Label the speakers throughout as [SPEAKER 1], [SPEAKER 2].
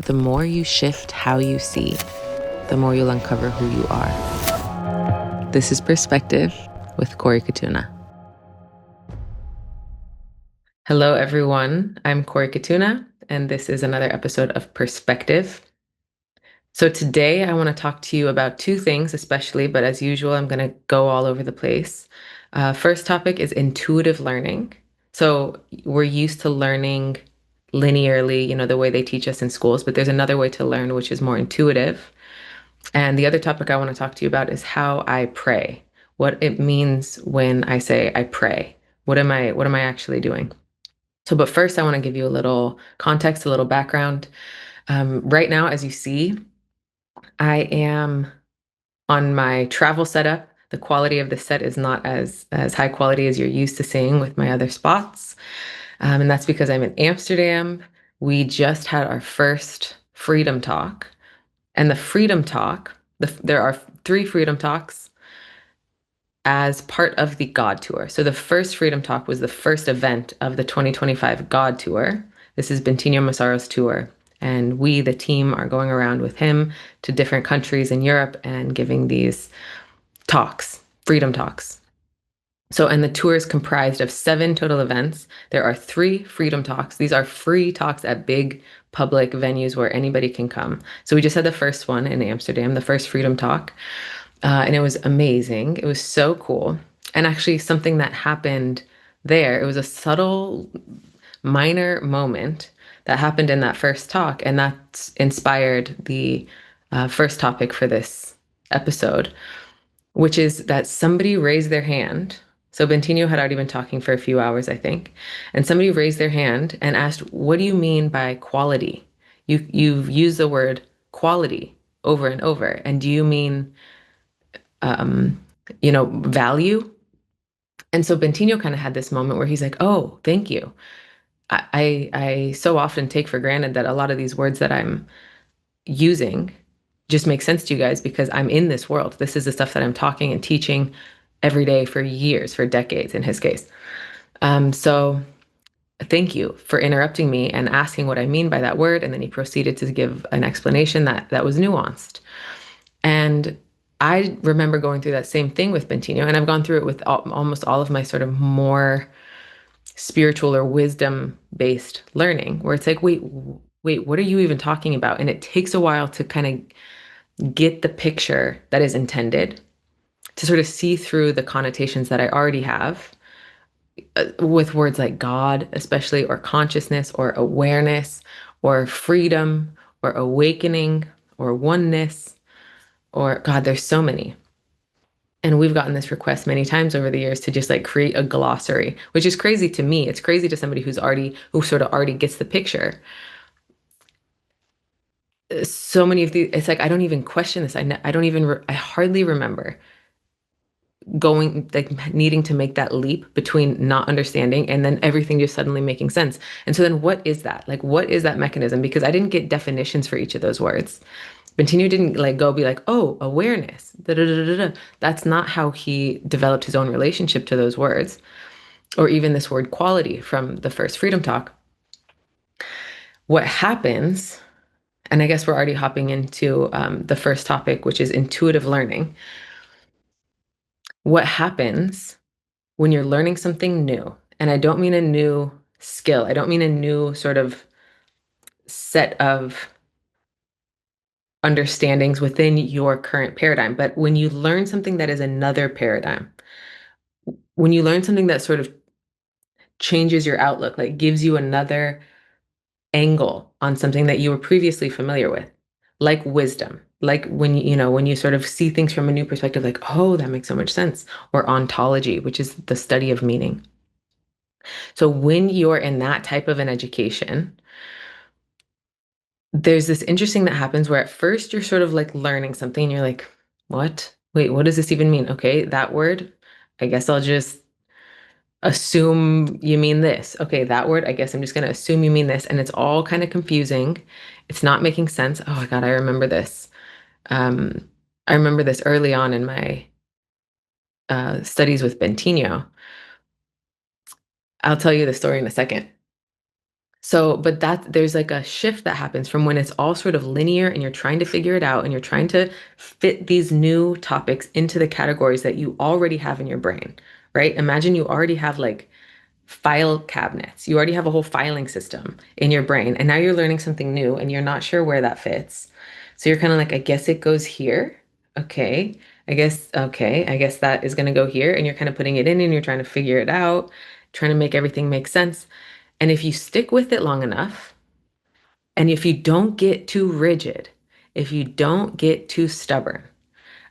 [SPEAKER 1] the more you shift how you see, the more you'll uncover who you are. This is Perspective with Corey Katuna. Hello, everyone. I'm Corey Katuna, and this is another episode of Perspective. So today I want to talk to you about two things, especially, but as usual, I'm going to go all over the place. First topic is intuitive learning. So we're used to learning linearly, the way they teach us in schools, but there's another way to learn, which is more intuitive. And the other topic I want to talk to you about is how I pray, what it means when I say I pray. What am I actually doing? So, but first I want to give you a little context, a little background. Right now, as you see, I am on my travel setup. The quality of the set is not as high quality as you're used to seeing with my other spots. And that's because I'm in Amsterdam. We just had our first Freedom Talk. And the Freedom Talk, there are 3 Freedom Talks as part of the God Tour. So the first Freedom Talk was the first event of the 2025 God Tour. This is Bentinho Massaro's tour. And we, the team, are going around with him to different countries in Europe and giving these talks, Freedom Talks. So, and the tour is comprised of 7 total events. There are 3 Freedom Talks. These are free talks at big public venues where anybody can come. So we just had the first one in Amsterdam, the first Freedom Talk, and it was amazing. It was so cool. And actually something that happened there, it was a subtle, minor moment that happened in that first talk, and that's inspired the first topic for this episode, which is that somebody raised their hand. So Bentinho had already been talking for a few hours, I think, and somebody raised their hand and asked, "What do you mean by quality? You've used the word quality over and over, and do you mean, value?" And so Bentinho kind of had this moment where he's like, "Oh, thank you. I so often take for granted that a lot of these words that I'm using just make sense to you guys because I'm in this world. This is the stuff that I'm talking and teaching every day for years, for decades in his case. So thank you for interrupting me and asking what I mean by that word." And then he proceeded to give an explanation that was nuanced. And I remember going through that same thing with Bentinho, and I've gone through it with almost all of my sort of more spiritual or wisdom-based learning, where it's like, wait, what are you even talking about? And it takes a while to kind of get the picture that is intended, to sort of see through the connotations that I already have with words like God, especially, or consciousness, or awareness, or freedom, or awakening, or oneness, or God, there's so many. And we've gotten this request many times over the years to just like create a glossary, which is crazy to me. It's crazy to somebody who sort of already gets the picture. So many of these, it's like, I don't even question this. I hardly remember going, like, needing to make that leap between not understanding and then everything just suddenly making sense. And so then what is that? Like, what is that mechanism? Because I didn't get definitions for each of those words. Bentinho didn't like go be like, "Oh, awareness." Da, da, da, da, da. That's not how he developed his own relationship to those words, or even this word quality from the first Freedom Talk. What happens, and I guess we're already hopping into the first topic, which is intuitive learning. What happens when you're learning something new? And I don't mean a new skill. I don't mean a new sort of set of understandings within your current paradigm, but when you learn something that is another paradigm, when you learn something that sort of changes your outlook, like gives you another angle on something that you were previously familiar with, like wisdom, like when you sort of see things from a new perspective, like, "Oh, that makes so much sense," or ontology, which is the study of meaning. So when you're in that type of an education, there's this interesting that happens where at first you're sort of like learning something and you're like, "What? Wait, what does this even mean? Okay, that word, I guess I'll just assume you mean this. Okay, that word, I guess I'm just going to assume you mean this." And it's all kind of confusing. It's not making sense. Oh my God, I remember this. I remember this early on in my studies with Bentinho. I'll tell you the story in a second. So, but that there's like a shift that happens from when it's all sort of linear and you're trying to figure it out and you're trying to fit these new topics into the categories that you already have in your brain, right? Imagine you already have like file cabinets. You already have a whole filing system in your brain, and now you're learning something new and you're not sure where that fits. So you're kind of like, I guess it goes here. Okay. I guess that is going to go here. And you're kind of putting it in and you're trying to figure it out, trying to make everything make sense. And if you stick with it long enough, and if you don't get too rigid, if you don't get too stubborn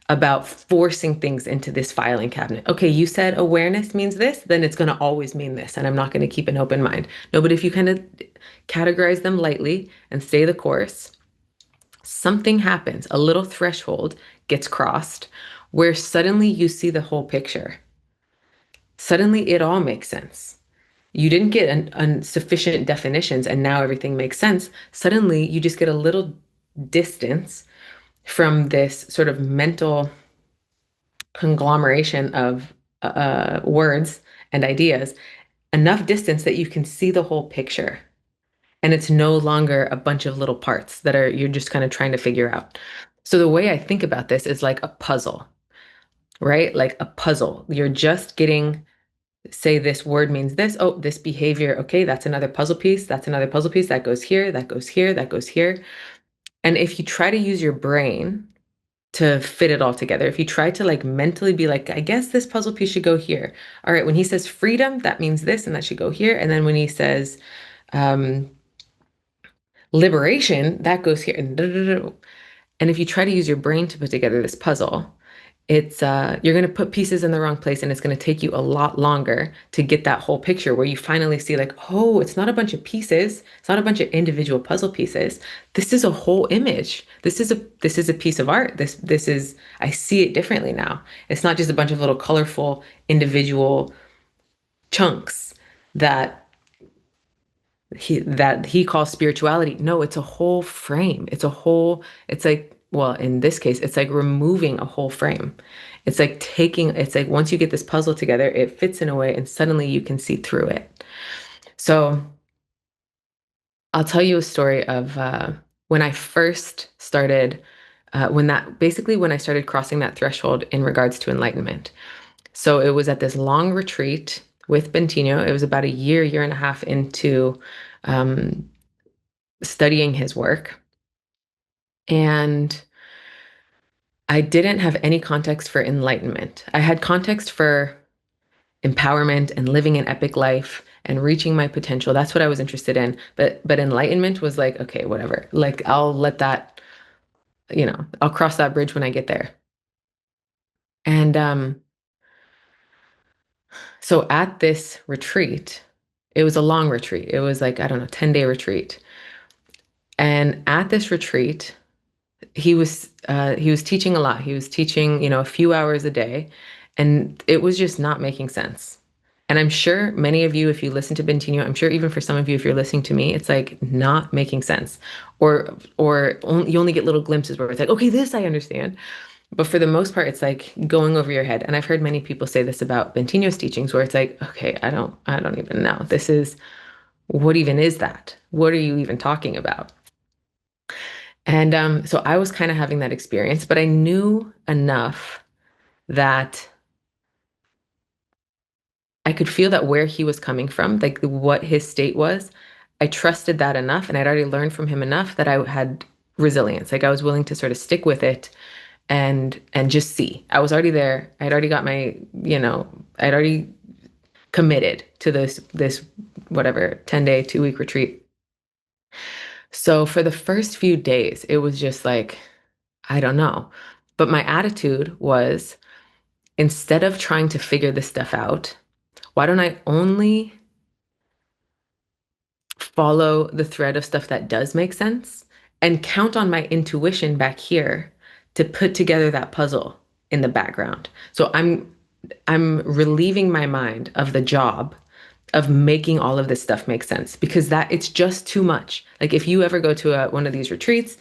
[SPEAKER 1] about forcing things into this filing cabinet. Okay, you said awareness means this, then it's going to always mean this, and I'm not going to keep an open mind. No, but if you kind of categorize them lightly and stay the course, something happens, a little threshold gets crossed where suddenly you see the whole picture. Suddenly it all makes sense. You didn't get sufficient definitions and now everything makes sense. Suddenly you just get a little distance from this sort of mental conglomeration of words and ideas, enough distance that you can see the whole picture. And it's no longer a bunch of little parts that are you're just kind of trying to figure out. So the way I think about this is like a puzzle, right? Like a puzzle. You're just getting, say this word means this. Oh, this behavior. Okay, that's another puzzle piece. That's another puzzle piece. That goes here, that goes here, that goes here. And if you try to use your brain to fit it all together. If you try to like mentally be like, I guess this puzzle piece should go here. All right, when he says freedom, that means this and that should go here. And then when he says um, liberation, that goes here. And if you try to use your brain to put together this puzzle, it's you're going to put pieces in the wrong place and it's going to take you a lot longer to get that whole picture where you finally see like, oh, it's not a bunch of pieces, it's not a bunch of individual puzzle pieces, this is a whole image, this is a piece of art, this is, I see it differently now. It's not just a bunch of little colorful individual chunks that he calls spirituality. No, it's a whole frame. It's like, well, in this case, it's like removing a whole frame. It's like once you get this puzzle together, it fits in a way and suddenly you can see through it. So I'll tell you a story of when I first started, when I started crossing that threshold in regards to enlightenment. So it was at this long retreat with Bentinho. It was about a year and a half into um, studying his work. And I didn't have any context for enlightenment. I had context for empowerment and living an epic life and reaching my potential. That's what I was interested in. But enlightenment was like, okay, whatever. Like I'll let that, I'll cross that bridge when I get there. And so at this retreat, it was a long retreat. It was like, I don't know, 10-day retreat. And at this retreat, he was teaching a lot. He was teaching, a few hours a day, and it was just not making sense. And I'm sure many of you, if you listen to Bentinho, I'm sure even for some of you, if you're listening to me, it's like not making sense, you only get little glimpses where it's like, okay, this I understand. But for the most part, it's like going over your head. And I've heard many people say this about Bentinho's teachings, where it's like, okay, I don't even know. What even is that? What are you even talking about? And so I was kind of having that experience, but I knew enough that I could feel that where he was coming from, like what his state was, I trusted that enough and I'd already learned from him enough that I had resilience. Like I was willing to sort of stick with it and just see. I was already there. I'd already got I'd already committed to this whatever 10-day, 2-week retreat. So for the first few days, it was just like, I don't know. But my attitude was, instead of trying to figure this stuff out, why don't I only follow the thread of stuff that does make sense and count on my intuition back here to put together that puzzle in the background. So I'm relieving my mind of the job of making all of this stuff make sense, because that it's just too much. Like if you ever go to one of these retreats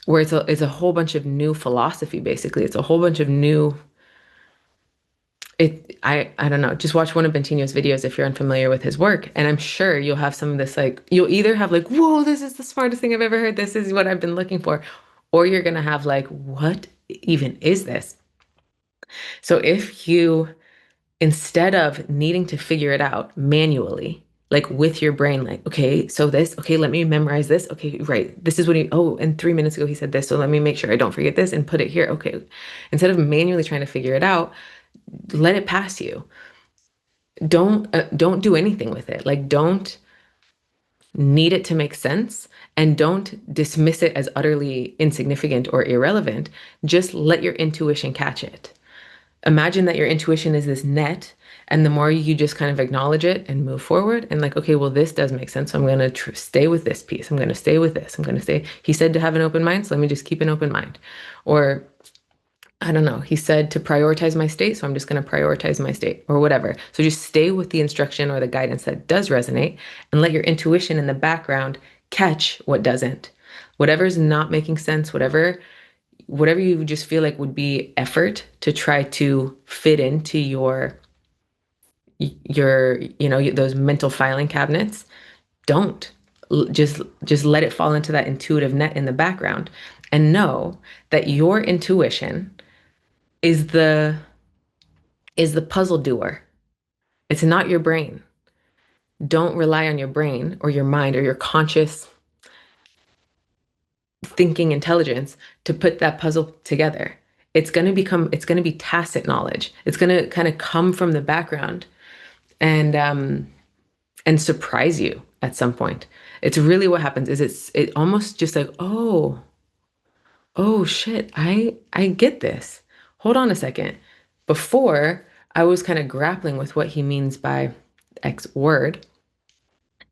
[SPEAKER 1] where it's a whole bunch of new philosophy, basically, it's a whole bunch of new I don't know, just watch one of Bentinho's videos if you're unfamiliar with his work, and I'm sure you'll have some of this, like, you'll either have like, whoa, this is the smartest thing I've ever heard, this is what I've been looking for, or you're gonna have like, what even is this? So if you, instead of needing to figure it out manually, like with your brain, like, okay, so this, okay, let me memorize this. Okay, right. This is what he, oh, and 3 minutes ago he said this. So let me make sure I don't forget this and put it here. Okay. Instead of manually trying to figure it out, let it pass you. Don't do anything with it. Like, don't need it to make sense, and don't dismiss it as utterly insignificant or irrelevant. Just let your intuition catch it. Imagine that your intuition is this net, and the more you just kind of acknowledge it and move forward and like, okay, well, this does make sense, so I'm going to stay with this piece, I'm going to stay with this, I'm going to stay, he said to have an open mind, so let me just keep an open mind. Or I don't know, he said to prioritize my state, so I'm just going to prioritize my state, or whatever. So just stay with the instruction or the guidance that does resonate, and let your intuition in the background catch what doesn't. Whatever's not making sense, whatever you just feel like would be effort to try to fit into your those mental filing cabinets, don't. Just let it fall into that intuitive net in the background, and know that your intuition is the puzzle doer. It's not your brain. Don't rely on your brain or your mind or your conscious thinking intelligence to put that puzzle together. It's going to be tacit knowledge. It's going to kind of come from the background and surprise you at some point. It's really what happens is it almost just like, oh shit, I get this. Hold on a second. Before, I was kind of grappling with what he means by X word,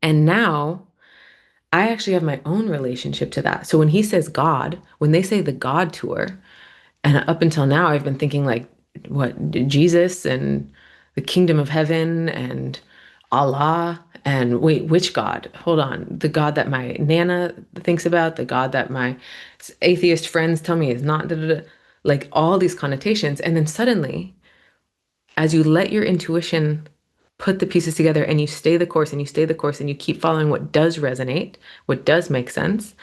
[SPEAKER 1] and now I actually have my own relationship to that. So when he says God, when they say the God tour, and up until now, I've been thinking like, what, Jesus and the kingdom of heaven and Allah. And wait, which God? Hold on. The God that my Nana thinks about, the God that my atheist friends tell me is not, da, da, da. Like all these connotations. And then suddenly, as you let your intuition put the pieces together and you stay the course and you stay the course and you keep following what does resonate, what does make sense,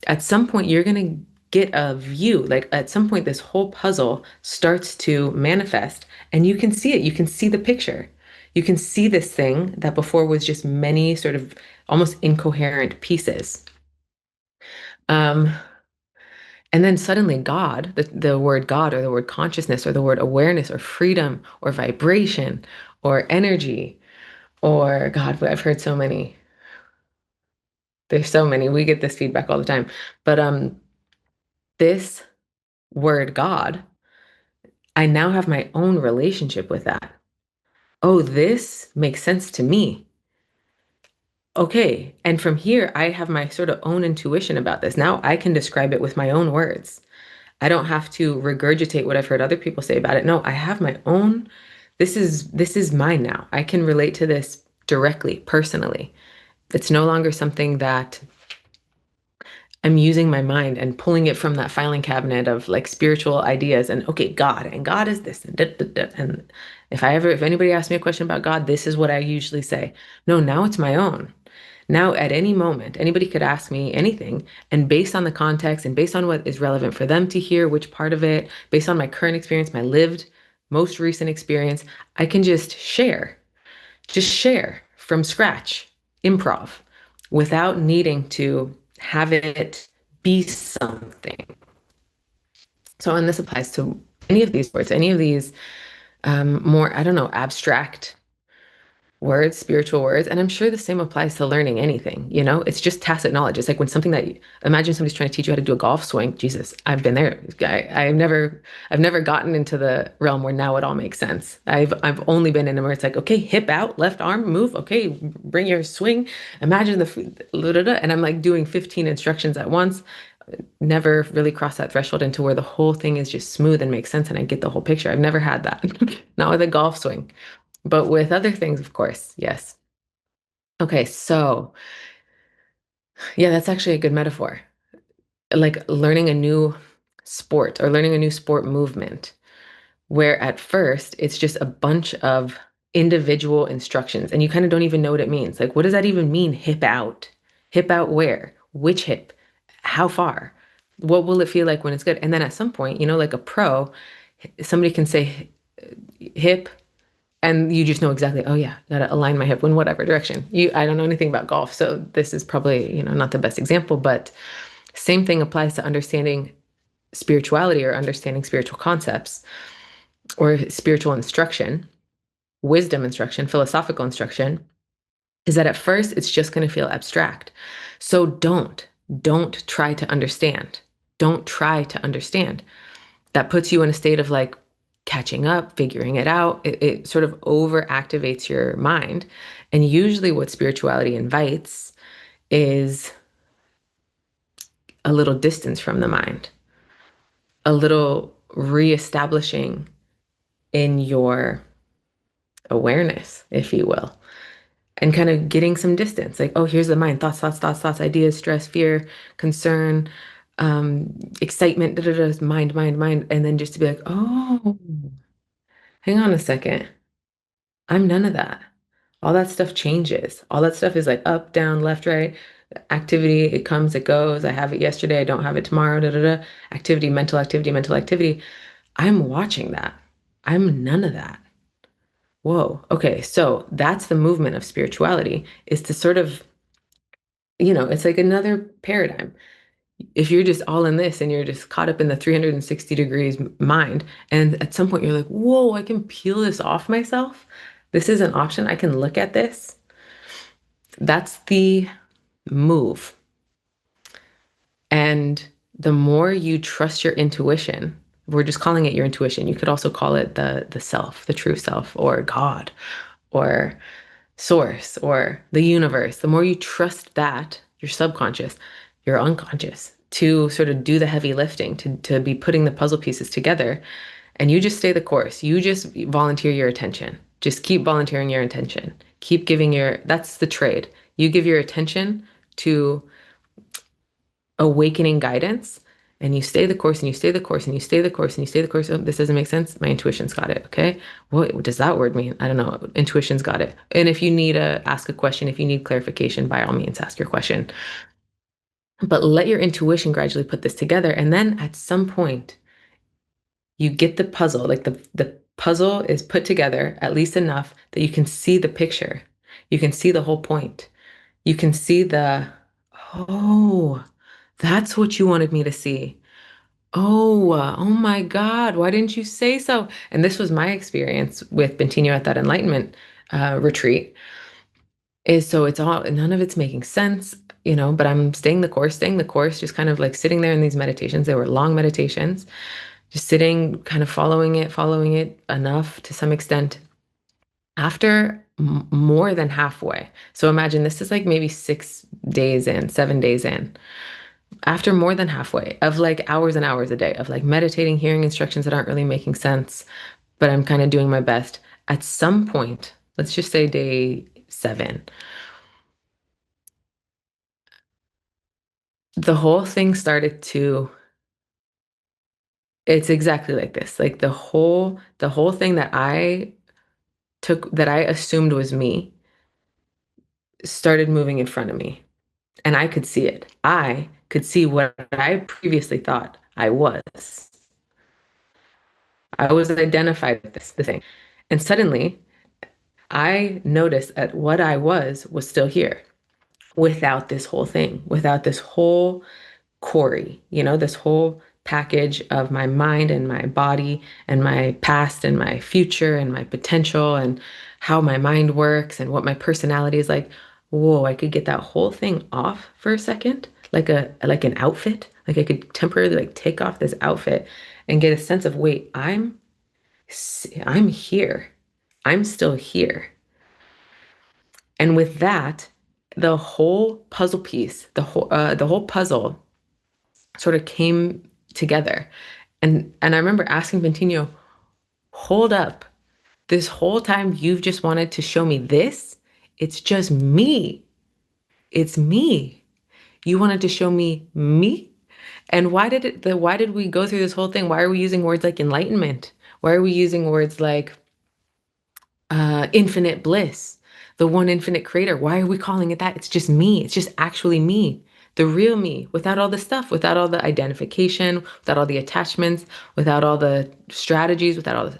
[SPEAKER 1] at some point you're going to get a view. Like at some point, this whole puzzle starts to manifest and you can see it. You can see the picture. You can see this thing that before was just many sort of almost incoherent pieces. Um, and then suddenly God, the word God or the word consciousness or the word awareness or freedom or vibration or energy or God, I've heard so many. There's so many. We get this feedback all the time. But this word God, I now have my own relationship with that. Oh, this makes sense to me. Okay. And from here, I have my sort of own intuition about this. Now I can describe it with my own words. I don't have to regurgitate what I've heard other people say about it. No, I have my own. This is mine now. I can relate to this directly, personally. It's no longer something that I'm using my mind and pulling it from that filing cabinet of like spiritual ideas and okay, God, and God is this and da, da, da. And if anybody asks me a question about God, this is what I usually say. No, now it's my own. Now at any moment, anybody could ask me anything, and based on the context and based on what is relevant for them to hear, which part of it, based on my current experience, my lived most recent experience, I can just share from scratch, improv, without needing to have it be something. So, and this applies to any of these words, any of these more, I don't know, abstract words, spiritual words. And I'm sure the same applies to learning anything, it's just tacit knowledge. It's like when something that, imagine somebody's trying to teach you how to do a golf swing. Jesus, I've been there. I've never gotten into the realm where now it all makes sense. I've only been in where it's like, okay, hip out, left arm, move. Okay, bring your swing. Imagine and I'm like doing 15 instructions at once. Never really crossed that threshold into where the whole thing is just smooth and makes sense and I get the whole picture. I've never had that. Not with a golf swing. But with other things, of course, yes. Okay, so yeah, that's actually a good metaphor. Like learning a new sport or learning a new sport movement. where at first it's just a bunch of individual instructions and you kind of don't even know what it means. Like, what does that even mean? Hip out. Hip out where? Which hip? How far? What will it feel like when it's good? And then at some point, like a pro, somebody can say hip, and you just know exactly, oh yeah, gotta align my hip in whatever direction. I don't know anything about golf, so this is probably, not the best example, but same thing applies to understanding spirituality or understanding spiritual concepts or spiritual instruction, wisdom instruction, philosophical instruction, is that at first it's just going to feel abstract. So don't try to understand. Don't try to understand. That puts you in a state of like catching up, figuring it out. It sort of over activates your mind. And usually what spirituality invites is a little distance from the mind, a little reestablishing in your awareness, if you will, and kind of getting some distance. Like, oh, here's the mind, thoughts, thoughts, thoughts, thoughts, ideas, stress, fear, concern, excitement, da, da, da, mind, mind, mind. And then just to be like, oh, hang on a second. I'm none of that. All that stuff changes. All that stuff is like up, down, left, right. Activity, it comes, it goes. I have it yesterday, I don't have it tomorrow, da, da, da. Activity, mental activity, mental activity. I'm watching that. I'm none of that. Whoa. Okay. So that's the movement of spirituality, is to sort of, it's like another paradigm. If you're just all in this and you're just caught up in the 360 degrees mind, and at some point you're like, whoa, I can peel this off myself. This is an option. I can look at this. That's the move. And the more you trust your intuition, we're just calling it your intuition. You could also call it the self, the true self, or God, or source, or the universe. The more you trust that, your subconscious, your unconscious, to sort of do the heavy lifting, to be putting the puzzle pieces together, and you just stay the course. You just volunteer your attention. Just keep volunteering your attention. Keep giving that's the trade. You give your attention to awakening guidance, and you stay the course and you stay the course and you stay the course and you stay the course. Oh, this doesn't make sense. My intuition's got it. Okay. What does that word mean? I don't know. Intuition's got it. And if you need to ask a question, if you need clarification, by all means, ask your question. But let your intuition gradually put this together. And then at some point, you get the puzzle, like the puzzle is put together at least enough that you can see the picture. You can see the whole point. You can see oh, that's what you wanted me to see. Oh my God, why didn't you say so? And this was my experience with Bentinho at that enlightenment retreat. Is so it's all, none of it's making sense, but I'm staying the course, just kind of like sitting there in these meditations. They were long meditations, just sitting, kind of following it enough to some extent. After more than halfway, so imagine this is like maybe 6 days in, 7 days in. After more than halfway of like hours and hours a day of like meditating, hearing instructions that aren't really making sense, but I'm kind of doing my best. At some point, let's just say day 7, the whole thing started to, it's exactly like this. Like the whole thing that I assumed was me started moving in front of me. And I could see it. I could see what I previously thought I was. I was identified with this thing. And suddenly I noticed that what I was still here without this whole thing, without this whole Corey, this whole package of my mind and my body and my past and my future and my potential and how my mind works and what my personality is like. Whoa, I could get that whole thing off for a second, like an outfit. Like I could temporarily like take off this outfit and get a sense of, wait, I'm here. I'm still here. And with that, the whole puzzle piece, the whole puzzle sort of came together. And I remember asking Bentinho, hold up, this whole time you've just wanted to show me this? It's just me. It's me. You wanted to show me me? And why did we go through this whole thing? Why are we using words like enlightenment? Why are we using words like infinite bliss, the one infinite creator? Why are we calling it that? It's just me. It's just actually me, the real me, without all the stuff, without all the identification, without all the attachments, without all the strategies, without all the,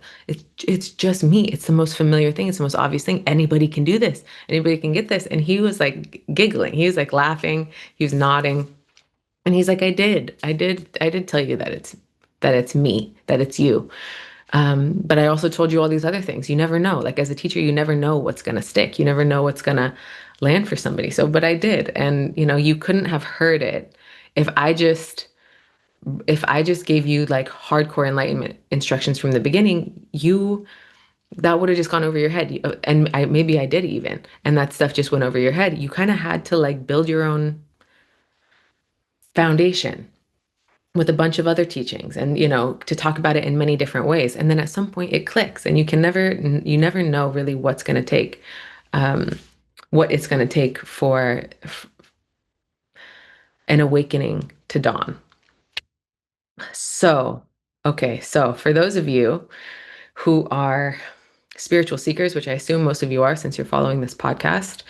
[SPEAKER 1] it's just me. It's the most familiar thing. It's the most obvious thing. Anybody can do this. Anybody can get this. And he was like giggling. He was like laughing. He was nodding. And he's like, I did tell you that it's me, that it's you. But I also told you all these other things. You never know. Like as a teacher, you never know what's going to stick. You never know what's going to land for somebody. So, but I did. And, you couldn't have heard it if I just gave you like hardcore enlightenment instructions from the beginning, that would have just gone over your head. And maybe I did even. And that stuff just went over your head. You kind of had to like build your own foundation with a bunch of other teachings and to talk about it in many different ways, and then at some point it clicks, and you never know really what's going to take what it's going to take for an awakening to dawn. So okay, so for those of you who are spiritual seekers, which I assume most of you are since you're following this podcast,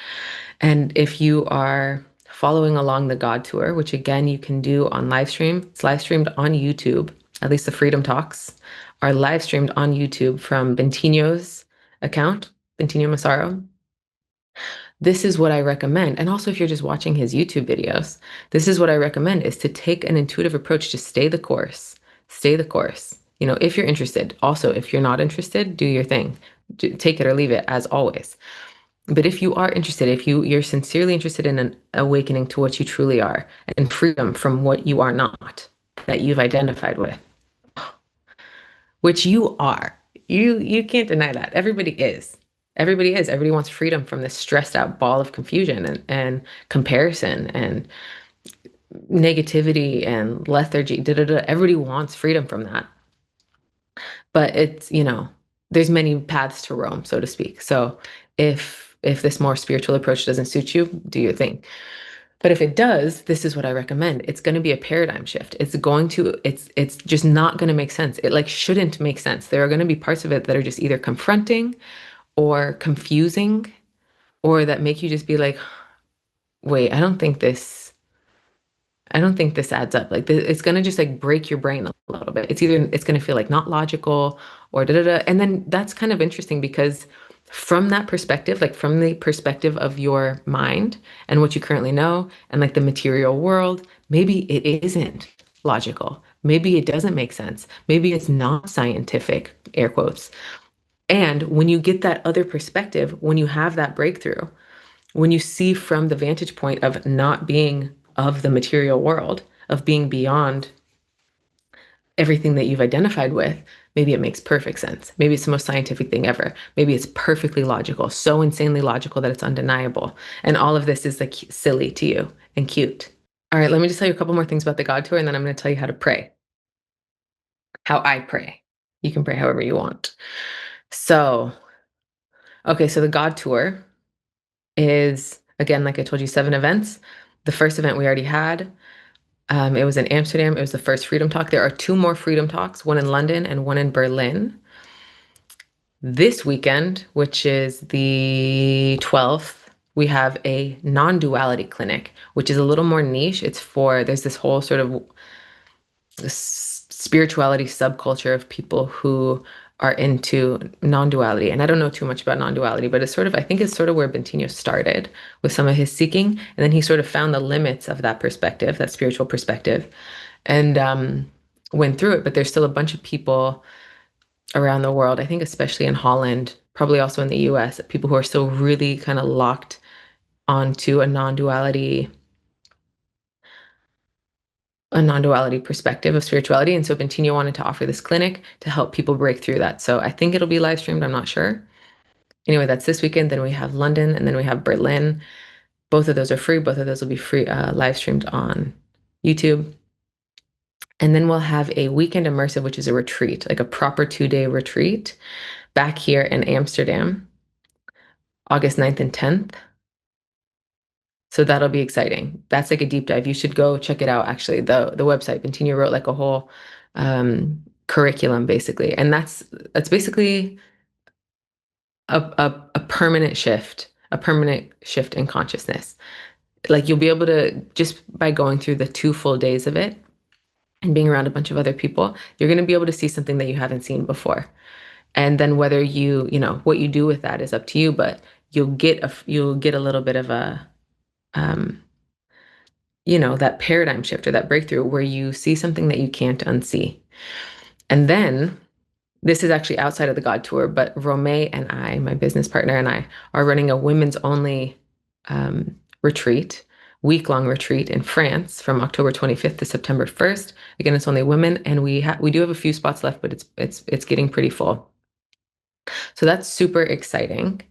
[SPEAKER 1] and if you are following along the God Tour, which again you can do on live stream, it's live streamed on YouTube. At least the Freedom Talks are live streamed on YouTube from Bentinho's account, Bentinho Massaro. This is what I recommend. And also, if you're just watching his YouTube videos, this is what I recommend is to take an intuitive approach to stay the course. Stay the course. If you're interested. Also, if you're not interested, do your thing. Take it or leave it, as always. But if you are interested, if you're sincerely interested in an awakening to what you truly are and freedom from what you are not, that you've identified with, which you are, you can't deny that. Everybody is. Everybody is. Everybody wants freedom from this stressed out ball of confusion and comparison and negativity and lethargy. Everybody wants freedom from that. But there's many paths to Rome, so to speak. So if this more spiritual approach doesn't suit you, do your thing. But if it does, this is what I recommend. It's going to be a paradigm shift. It's just not going to make sense. It like shouldn't make sense. There are going to be parts of it that are just either confronting or confusing, or that make you just be like, wait, I don't think this adds up. Like it's gonna just like break your brain a little bit. It's gonna feel like not logical or da da da. And then that's kind of interesting because from that perspective, like from the perspective of your mind and what you currently know and like the material world, maybe it isn't logical. Maybe it doesn't make sense. Maybe it's not scientific, air quotes. And when you get that other perspective, when you have that breakthrough, when you see from the vantage point of not being of the material world, of being beyond everything that you've identified with, maybe it makes perfect sense. Maybe it's the most scientific thing ever. Maybe it's perfectly logical, so insanely logical that it's undeniable. And all of this is like silly to you and cute. All right, let me just tell you a couple more things about the God Tour, and then I'm going to tell you how to pray, how I pray. You can pray however you want. So, okay, so the God Tour is, again, like I told you, 7 events. The first event we already had. It was in Amsterdam. It was the first Freedom Talk. There are 2 more Freedom Talks, one in London and one in Berlin. This weekend, which is the 12th, we have a non-duality clinic, which is a little more niche. There's this whole sort of spirituality subculture of people who are into non-duality. And I don't know too much about non-duality, but I think it's sort of where Bentinho started with some of his seeking. And then he sort of found the limits of that perspective, that spiritual perspective, and went through it. But there's still a bunch of people around the world, I think especially in Holland, probably also in the US, people who are still really kind of locked onto a non-duality perspective of spirituality. And so Bentinho wanted to offer this clinic to help people break through that. So I think it'll be live streamed. I'm not sure. Anyway, that's this weekend. Then we have London, and then we have Berlin. Both of those are free. Both of those will be free, live streamed on YouTube. And then we'll have a weekend immersive, which is a retreat, like a proper 2-day retreat back here in Amsterdam, August 9th and 10th. So that'll be exciting. That's like a deep dive. You should go check it out. Actually, the website, Bentinho wrote like a whole curriculum, basically. And that's basically a permanent shift, a permanent shift in consciousness. Like you'll be able to, just by going through the 2 full days of it and being around a bunch of other people, you're going to be able to see something that you haven't seen before. And then whether what you do with that is up to you, but you'll get a little bit of a, um, that paradigm shift or that breakthrough where you see something that you can't unsee. And then this is actually outside of the God Tour, but Romay and I, my business partner and I, are running a women's only retreat, week-long retreat in France from October 25th to September 1st. Again, it's only women, and we do have a few spots left, but it's getting pretty full. So that's super exciting.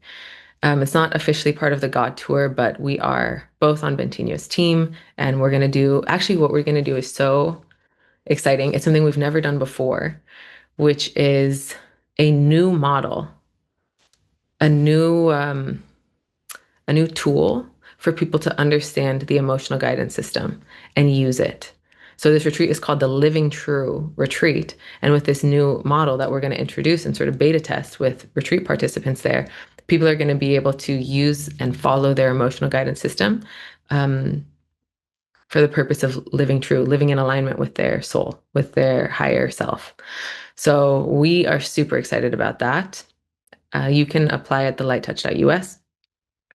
[SPEAKER 1] It's not officially part of the God Tour, but we are both on Bentinho's team, and we're going to do, actually what we're going to do is so exciting. It's something we've never done before, which is a new model, a new tool for people to understand the emotional guidance system and use it. So this retreat is called the Living True Retreat. And with this new model that we're going to introduce and sort of beta test with retreat participants there, people are going to be able to use and follow their emotional guidance system for the purpose of living true, living in alignment with their soul, with their higher self. So we are super excited about that. You can apply at thelighttouch.us.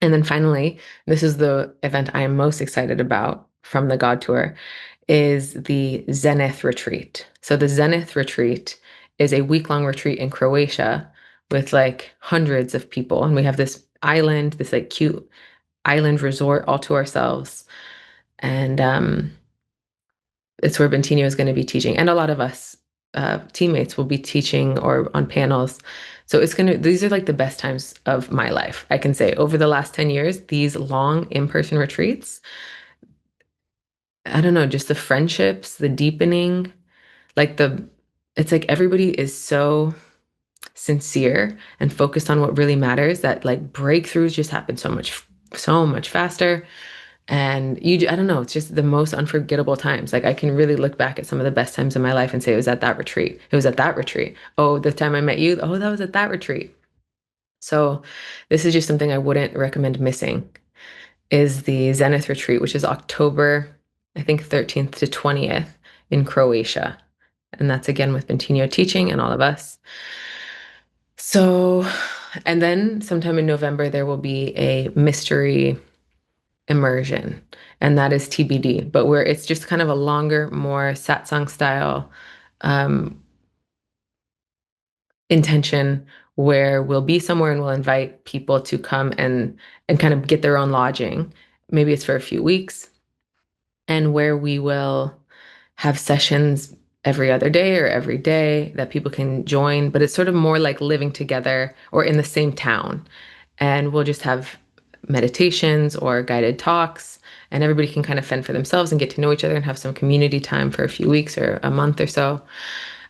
[SPEAKER 1] And then finally, this is the event I am most excited about from the God Tour, is the Zenith Retreat. So the Zenith Retreat is a week-long retreat in Croatia with like hundreds of people. And we have this island, this like cute island resort all to ourselves. And it's where Bentinho is going to be teaching. And a lot of us teammates will be teaching or on panels. So these are like the best times of my life. I can say over the last 10 years, these long in-person retreats, I don't know, just the friendships, the deepening, it's like everybody is so sincere and focused on what really matters that like breakthroughs just happen so much faster. And I don't know, it's just the most unforgettable times. Like I can really look back at some of the best times in my life and say, it was at that retreat. It was at that retreat. Oh, the time I met you. Oh, that was at that retreat. So this is just something I wouldn't recommend missing, is the Zenith retreat, which is October, I think 13th to 20th in Croatia. And that's again with Bentinho teaching and all of us. So, and then sometime in November, there will be a mystery immersion, and that is TBD, but where it's just kind of a longer, more satsang style intention, where we'll be somewhere and we'll invite people to come and kind of get their own lodging. Maybe it's for a few weeks, and where we will have sessions every other day or every day that people can join, but it's sort of more like living together or in the same town. And we'll just have meditations or guided talks, and everybody can kind of fend for themselves and get to know each other and have some community time for a few weeks or a month or so.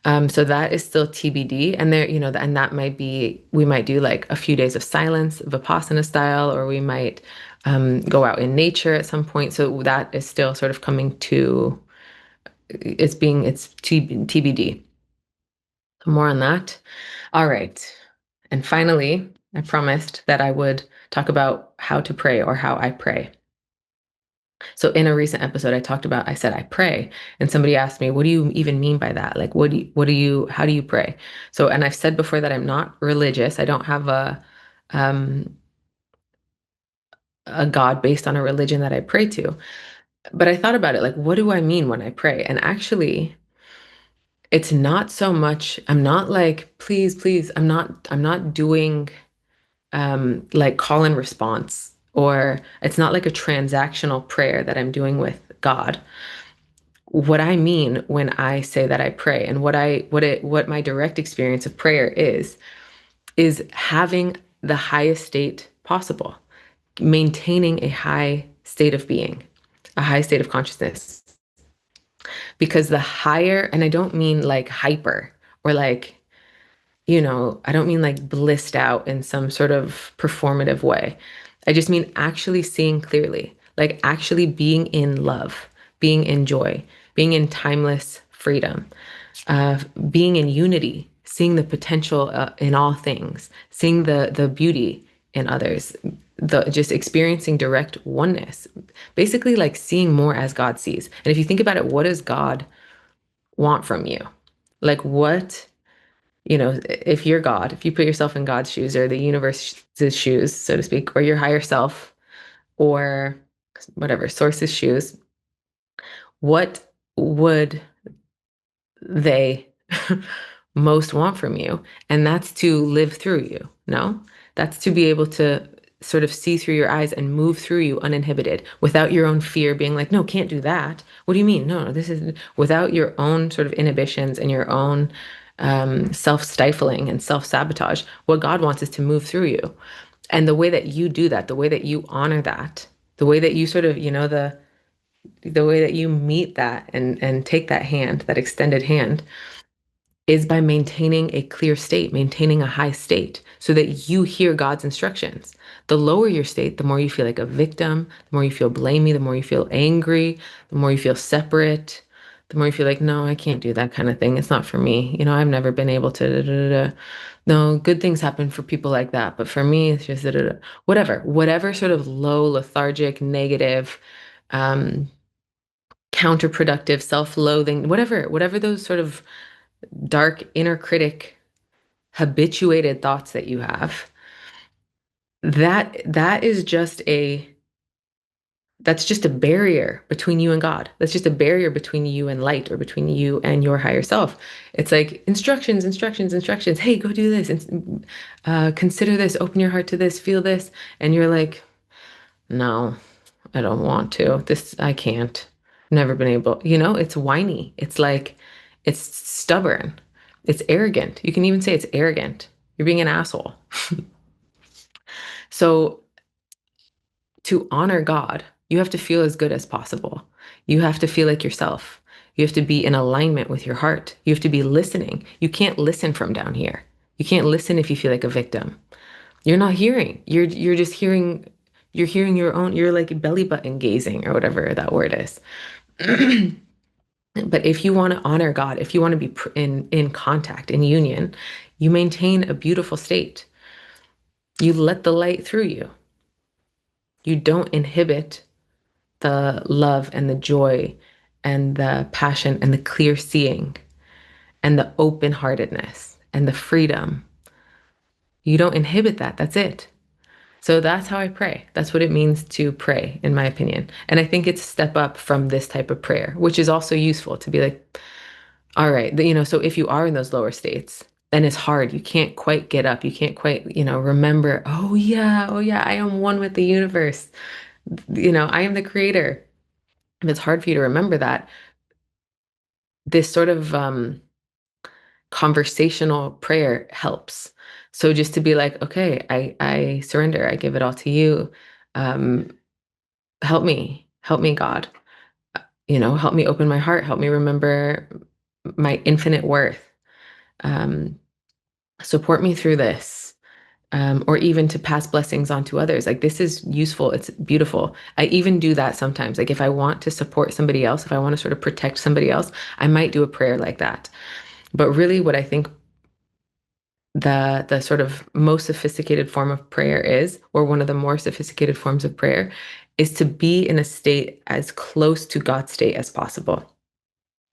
[SPEAKER 1] So that is still TBD. And there, and that might be, we might do like a few days of silence, Vipassana style, or we might go out in nature at some point. So that is still sort of coming to, it's TBD. More on that. All right. And finally, I promised that I would talk about how to pray or how I pray. So in a recent episode, I said, I pray. And somebody asked me, what do you even mean by that? Like, how do you pray? So, and I've said before that I'm not religious. I don't have a God based on a religion that I pray to. But I thought about it, like, what do I mean when I pray? And actually, it's not so much, I'm not like, please, I'm not doing like call and response, or it's not like a transactional prayer that I'm doing with God. What I mean when I say that I pray, and what my direct experience of prayer is having the highest state possible, maintaining a high state of being, a high state of consciousness. Because the higher, and I don't mean like hyper or like, I don't mean like blissed out in some sort of performative way. I just mean actually seeing clearly, like actually being in love, being in joy, being in timeless freedom, uh, being in unity, seeing the potential in all things, seeing the beauty in others, the just experiencing direct oneness, basically like seeing more as God sees. And if you think about it, what does God want from you? Like what, if you're God, if you put yourself in God's shoes or the universe's shoes, so to speak, or your higher self or whatever source's shoes, what would they most want from you? And that's to live through you. No, that's to be able to sort of see through your eyes and move through you uninhibited without your own fear being like, no, can't do that. What do you mean? No, this is without your own sort of inhibitions and your own self-stifling and self-sabotage. What God wants is to move through you. And the way that you do that, the way that you honor that, the way that you sort of, the way that you meet that and take that hand, that extended hand, is by maintaining a clear state, maintaining a high state, so that you hear God's instructions. The lower your state, the more you feel like a victim, the more you feel blamey, the more you feel angry, the more you feel separate, the more you feel like, no, I can't do that kind of thing. It's not for me. I've never been able to. Da, da, da, da. No, good things happen for people like that, but for me, it's just da, da, da. Whatever sort of low, lethargic, negative, um, counterproductive, self-loathing, whatever those sort of dark inner critic habituated thoughts that you have, that is just that's just a barrier between you and God. That's just a barrier between you and light, or between you and your higher self. It's like instructions, instructions, instructions. Hey, go do this, and consider this, open your heart to this, feel this. And you're like, no, I don't want to. This, I can't. Never been able. It's whiny. It's like, it's stubborn. It's arrogant. You can even say it's arrogant. You're being an asshole. So to honor God, you have to feel as good as possible. You have to feel like yourself. You have to be in alignment with your heart. You have to be listening. You can't listen from down here. You can't listen if you feel like a victim. You're not hearing. You're just hearing. You're hearing your own. You're like belly button gazing, or whatever that word is. But if you want to honor God, if you want to be in contact, in union, you maintain a beautiful state. You let the light through you. You don't inhibit the love and the joy and the passion and the clear seeing and the open-heartedness and the freedom. You don't inhibit that. That's it. So that's how I pray. That's what it means to pray, in my opinion. And I think it's a step up from this type of prayer, which is also useful to be like, all right, so if you are in those lower states, then it's hard. You can't quite get up. You can't quite, remember, oh yeah, I am one with the universe. I am the creator. If it's hard for you to remember that, this sort of conversational prayer helps. So just to be like, okay, I surrender. I give it all to you. Um, help me, God. Help me open my heart. Help me remember my infinite worth. Um, Support me through this. Or even to pass blessings on to others. Like, this is useful. It's beautiful. I even do that sometimes. Like, if I want to support somebody else, if I want to sort of protect somebody else, I might do a prayer like that. But really, what I think the sort of most sophisticated form of prayer is, or one of the more sophisticated forms of prayer, is to be in a state as close to God's state as possible.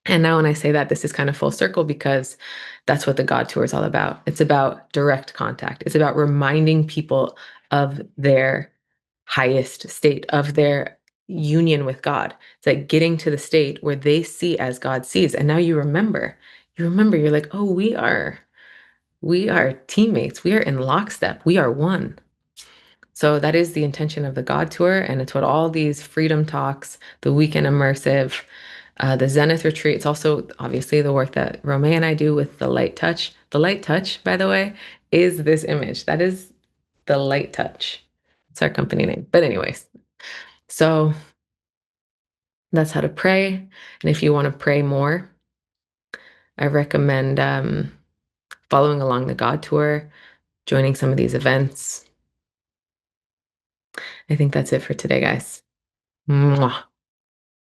[SPEAKER 1] And now when I say that, this is kind of full circle, because that's what the God Tour is all about. It's about direct contact. It's about reminding people of their highest state, of their union with God. It's like getting to the state where they see as God sees. And now you're like, oh, we are teammates. We are in lockstep. We are one. So that is the intention of the God Tour. And it's what all these freedom talks, the weekend immersive, the Zenith retreat. It's also obviously the work that Romeo and I do with the light touch. The light touch, by the way, is this image. That is the light touch. It's our company name. But anyways, so that's how to pray. And if you want to pray more, I recommend following along the God Tour, joining some of these events. I think that's it for today, guys. Mwah.